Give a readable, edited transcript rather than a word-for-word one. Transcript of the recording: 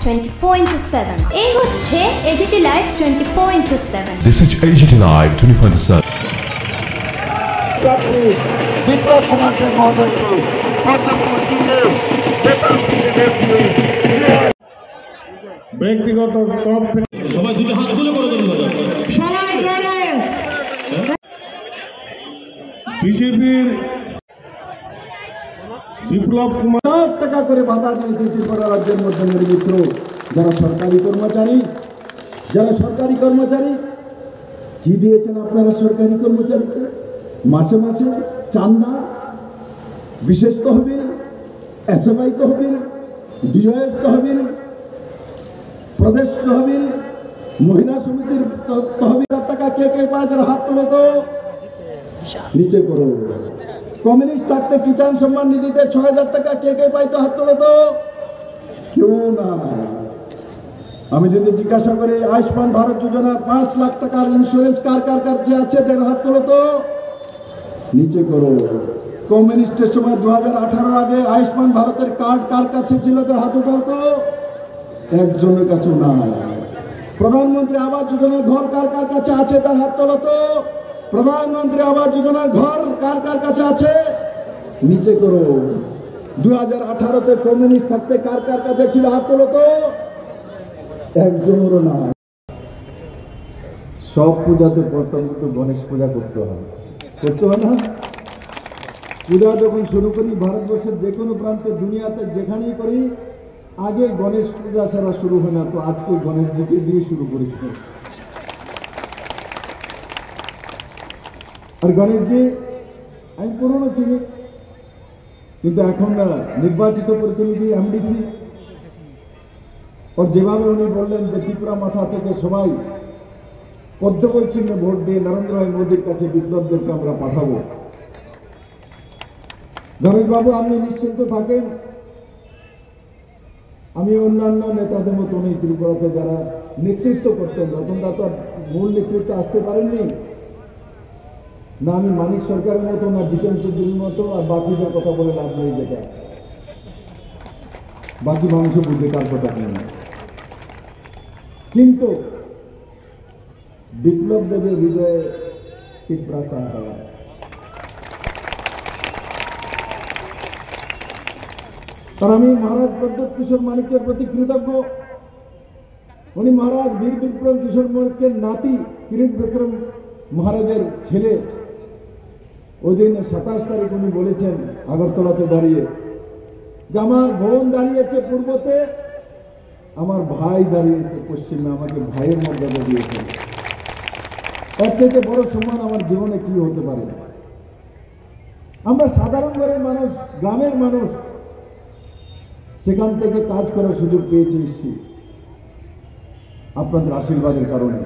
24/7 এই হচ্ছে AGT Live 24/7 This is AGT Live 24/7 Biplab Kumar মহোদয়কে ব্যক্তিগত তরফ থেকে সবাই দুটো হাত তুলে করে দেন বিজেপির বিপ্লব কুমার টাকা করে ভাতা দিয়েছে ত্রিপুরা রাজ্যের মধ্যে নির্মিত যারা সরকারি কর্মচারী কি দিয়েছেন আপনারা সরকারি কর্মচারীকে মাসে মাসে চান্দা, বিশেষ তহবিল, SFI তহবিল, DOF তহবিল, প্রদেশ তহবিল, মহিলা সমিতির তহবিল টাকা কে কে পায় যারা হাত তোলো তো নিচে করো। কমিউনিস্ট থাকতে কিষাণ সম্মান নিধিতে ৬,০০০ টাকা কে কে পাই তো হাত তোলো তো কেউ না। আমি যদি জিজ্ঞাসা করি আয়ুষ্মান ভারত যোজনার ৫ লাখ টাকার ইন্স্যুরেন্স কার কার কাছে আছে তাদের হাত তোলো তো নিচে করো। কমিউনিস্টের সময় ২০১৮ আগে আয়ুষ্মান ভারতের কার্ড কার কাছে ছিল তাদের হাত উঠাও তো একজনের কাছে না। প্রধানমন্ত্রী আবাস যোজনার ঘর কার কার কাছে আছে তার হাত তোলো তো প্রধানমন্ত্রী আবাস যোজনার ঘর কার কার কাছে আছে নিচে করো। ২০১৮-তে কমিউনিস্ট থাকতে কার কার কাছে ছিল হাত তোলো তো একজনেরও না। সব পূজাতে প্রথম কিন্তু গণেশ পূজা করতে হয় না? পূজা যখন শুরু করি ভারতবর্ষের যে কোনো প্রান্তে দুনিয়াতে যেখানেই করি আগে গণেশ পূজা ছাড়া শুরু হয় না। তো আজকে গণেশজিকে দিয়ে শুরু করেছি। আর গণেশজি আমি পুরনো চিনি, কিন্তু এখন নির্বাচিত প্রতিনিধি MDC और যেভাবে উনি বললেন যে ত্রিপুরা মাথা থেকে সবাই পদ্মবই চিহ্নে ভোট দিয়ে নরেন্দ্র ভাই মোদীর কাছে বিপ্লবদেরকে আমরা পাঠাবো। গণেশবাবু আপনি নিশ্চিন্ত থাকেন, আমি অন্যান্য নেতাদের মতো নেই ত্রিপুরাতে যারা নেতৃত্ব করতেন। রতনদা তো মূল নেতৃত্ব আসতে পারেননি না, আমি মানিক সরকারের মতো না জিতেন চৌধুরীর মতো আর বাকিদের কথা বলে লাভ নেই, যেটা বাকি মানুষ বুঝে কার কথা নেই। কিন্তু বিপ্লব দেবের হৃদয়ে তীব্র সান্ত্বনা। আর আমি মহারাজ প্রদ্যোৎ কিশোর মানিকের প্রতি কৃতজ্ঞ। উনি মহারাজ বীর বিক্রম কিশোর মানিকের নাতি কিরিট বিক্রম মহারাজের ছেলে। ওই দিন ২৭ তারিখ উনি বলেছেন আগরতলাতে দাঁড়িয়ে যে আমার বোন দাঁড়িয়েছে পূর্বতে, আমার ভাই দাঁড়িয়েছে পশ্চিমে, আমাকে ভাইয়ের মর্যাদা দিয়েছেন। এর থেকে বড় সম্মান আমার জীবনে কি হতে পারে? আমরা সাধারণ ঘরের মানুষ, গ্রামের মানুষ, সেখান থেকে কাজ করার সুযোগ পেয়েছি আপনাদের আশীর্বাদের কারণে।